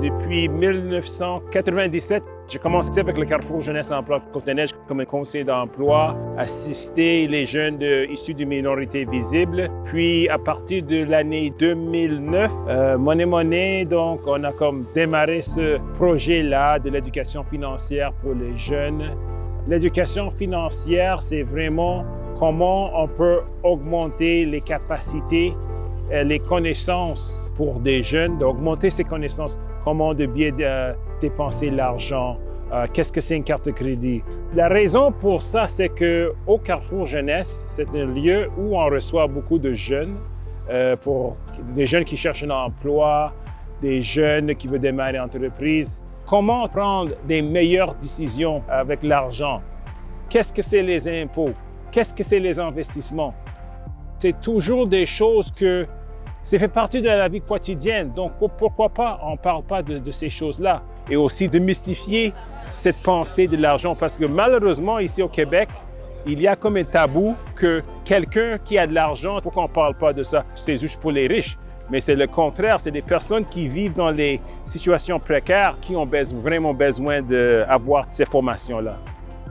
Depuis 1997, j'ai commencé avec le Carrefour Jeunesse Emploi Côte-des-Neiges comme un conseiller d'emploi, assister les jeunes issus de minorités visibles. Puis, à partir de l'année 2009, Money, donc, on a comme démarré ce projet-là de l'éducation financière pour les jeunes. L'éducation financière, c'est vraiment comment on peut augmenter les capacités, les connaissances pour des jeunes, d'augmenter ces connaissances, comment de bien dépenser l'argent, qu'est-ce que c'est une carte de crédit. La raison pour ça, c'est qu'au Carrefour Jeunesse, c'est un lieu où on reçoit beaucoup de jeunes, pour des jeunes qui cherchent un emploi, des jeunes qui veulent démarrer une entreprise. Comment prendre des meilleures décisions avec l'argent? Qu'est-ce que c'est les impôts? Qu'est-ce que c'est les investissements? C'est toujours des choses que ça fait partie de la vie quotidienne. Donc, pourquoi pas on ne parle pas de ces choses-là? Et aussi de mystifier cette pensée de l'argent. Parce que malheureusement, ici au Québec, il y a comme un tabou que quelqu'un qui a de l'argent, il faut qu'on ne parle pas de ça. C'est juste pour les riches. Mais c'est le contraire. C'est des personnes qui vivent dans les situations précaires qui ont vraiment besoin d'avoir ces formations-là.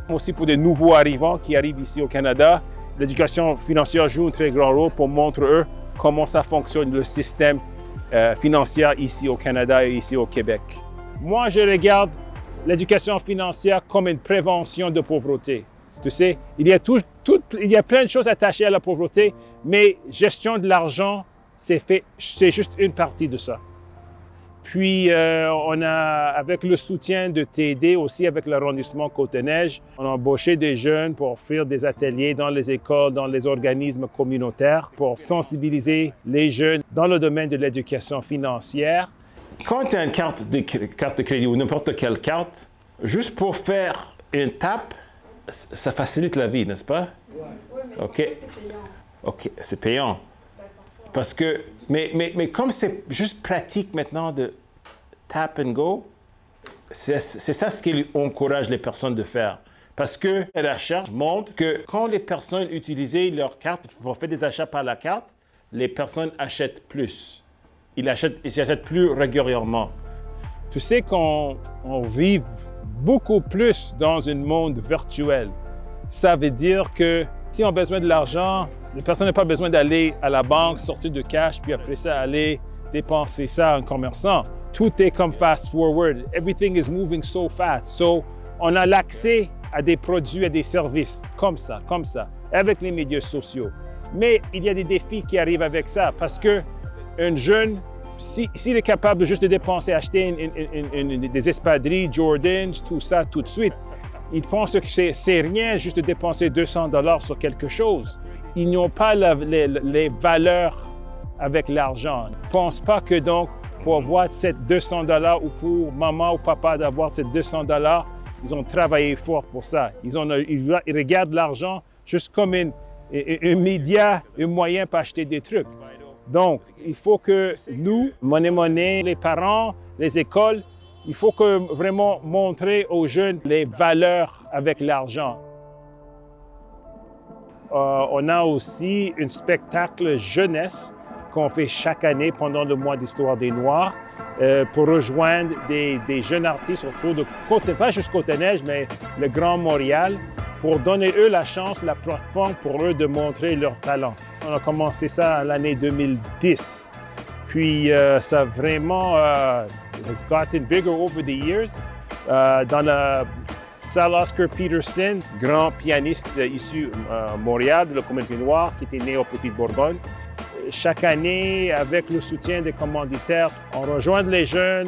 Aussi pour des nouveaux arrivants qui arrivent ici au Canada, l'éducation financière joue un très grand rôle pour montrer eux comment ça fonctionne le système financier ici au Canada et ici au Québec. Moi, je regarde l'éducation financière comme une prévention de pauvreté. Tu sais, il y a plein de choses attachées à la pauvreté, mais gestion de l'argent, c'est juste une partie de ça. Puis, on a, avec le soutien de TD, aussi avec l'arrondissement Côte-des-Neiges, on a embauché des jeunes pour faire des ateliers dans les écoles, dans les organismes communautaires, pour sensibiliser les jeunes dans le domaine de l'éducation financière. Quand tu as une carte de crédit ou n'importe quelle carte, juste pour faire une tape, ça facilite la vie, n'est-ce pas? Oui, mais OK. c'est payant. OK, c'est payant. Parce que, mais comme c'est juste pratique maintenant de tap and go, c'est ça ce qui encourage les personnes de faire. Parce que la recherche montre que quand les personnes utilisaient leur carte pour faire des achats par la carte, les personnes achètent plus. Ils achètent plus régulièrement. Tu sais qu'on vit beaucoup plus dans un monde virtuel. Ça veut dire que si on a besoin de l'argent, les personnes n'ont pas besoin d'aller à la banque, sortir de cash, puis après ça, aller dépenser ça à un commerçant. Tout est comme fast forward. Everything is moving so fast. So, on a l'accès à des produits, à des services comme ça, avec les médias sociaux. Mais il y a des défis qui arrivent avec ça parce qu'un jeune, s'il est capable de juste dépenser, acheter des espadrilles, Jordans, tout ça, tout de suite, ils pensent que c'est rien juste de dépenser $200 sur quelque chose. Ils n'ont pas les valeurs avec l'argent. Ils ne pensent pas que donc, pour avoir ces $200 ou pour maman ou papa d'avoir ces $200, ils ont travaillé fort pour ça. Ils regardent l'argent juste comme un média, un moyen pour acheter des trucs. Donc, il faut que nous, Money, les parents, les écoles, il faut vraiment montrer aux jeunes les valeurs avec l'argent. On a aussi un spectacle jeunesse qu'on fait chaque année pendant le mois d'Histoire des Noirs pour rejoindre des jeunes artistes autour de pas juste Côte-des-Neiges, mais le Grand Montréal, pour donner eux la chance, la plateforme pour eux de montrer leur talent. On a commencé ça l'année 2010. Puis ça a vraiment has gotten bigger over the years. Dans la salle Oscar Peterson, grand pianiste issu de Montréal, de la communauté noire, qui était né au Petite-Bourgogne. Chaque année, avec le soutien des commanditaires, on rejoint les jeunes,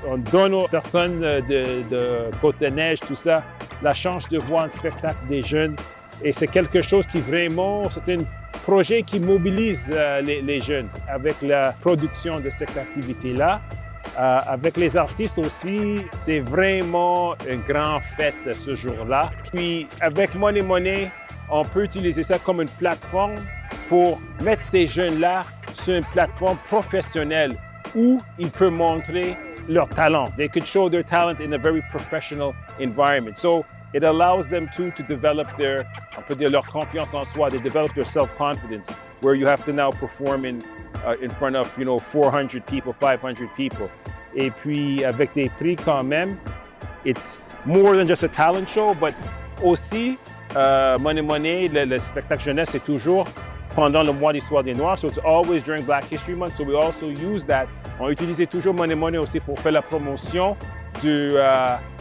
on donne aux personnes de Côte-des-Neiges, tout ça, la chance de voir un spectacle des jeunes. Et c'est quelque chose qui vraiment, c'est un projet qui mobilise les jeunes avec la production de cette activité-là. Avec les artistes aussi, c'est vraiment une grande fête ce jour-là. Puis avec Money, on peut utiliser ça comme une plateforme pour mettre ces jeunes-là sur une plateforme professionnelle où ils peuvent montrer leur talent. They could show their talent in a very professional environment. So it allows them to develop on peut dire leur confiance en soi, they develop their self-confidence, where you have to now perform in front of 400 people, 500 people. Et puis, avec des prix quand même, it's more than just a talent show, but aussi, Money Money, le spectacle jeunesse, c'est toujours pendant le mois d'Histoire des Noirs. So it's always during Black History Month. So we also use that. On utilisait toujours Money Money aussi pour faire la promotion de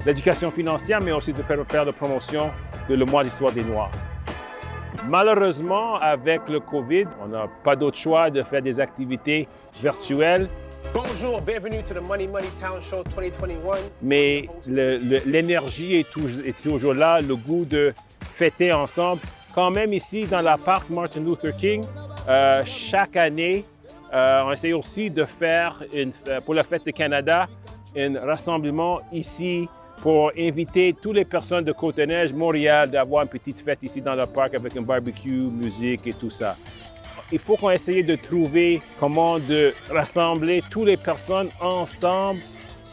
l'éducation financière, mais aussi de faire la promotion de le mois d'Histoire des Noirs. Malheureusement, avec le COVID, on n'a pas d'autre choix de faire des activités virtuelles. Bonjour, bienvenue to the Money Money Talent Show 2021. Mais l'énergie est toujours là, le goût de fêter ensemble. Quand même ici, dans la parc Martin Luther King, chaque année, on essaie aussi de faire, pour la Fête du Canada, un rassemblement ici pour inviter toutes les personnes de Côte-des-Neiges, Montréal, d'avoir une petite fête ici dans le parc avec un barbecue, musique et tout ça. Il faut qu'on essaye de trouver comment de rassembler toutes les personnes ensemble,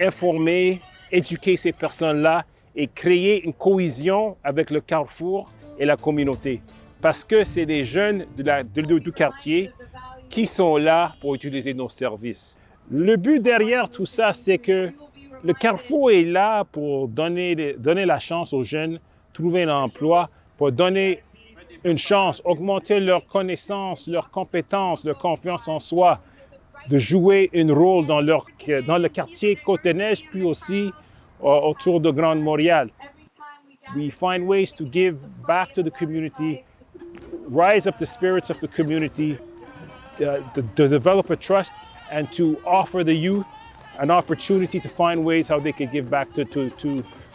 informer, éduquer ces personnes-là et créer une cohésion avec le Carrefour et la communauté. Parce que c'est des jeunes du quartier qui sont là pour utiliser nos services. Le but derrière tout ça, c'est que le Carrefour est là pour donner la chance aux jeunes, trouver un emploi, pour donner une chance, augmenter leurs connaissances, leurs compétences, leur confiance en soi, de jouer un rôle dans le quartier Côte-des-Neiges, puis aussi autour de Grande Montréal. We find ways to give back to the community, rise up the spirits of the community, to develop a trust, and to offer the youth an opportunity to find ways how they can give back to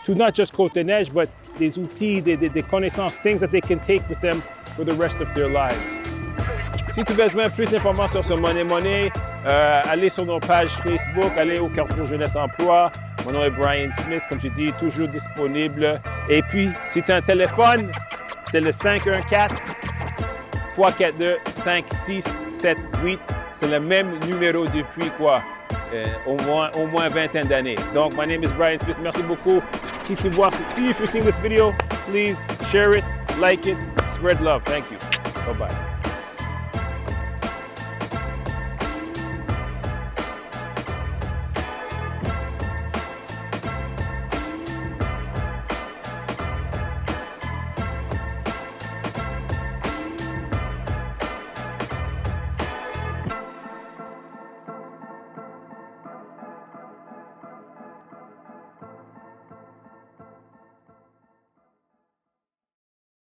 not just Côte-des-Neiges, but des outils, des connaissances, things that they can take with them for the rest of their lives. Si tu veux besoin de plus d'informations sur Money Money, allez sur nos pages Facebook, allez au Carrefour Jeunesse Emploi. Mon nom est Brian Smith, comme je dis, toujours disponible. Et puis, si tu as un téléphone, c'est le 514-342-5678. C'est le même numéro depuis au moins 20 d'années. Donc, my name is Brian Smith. Merci beaucoup. If you've seen this video, please share it, like it, spread love. Thank you. Bye-bye.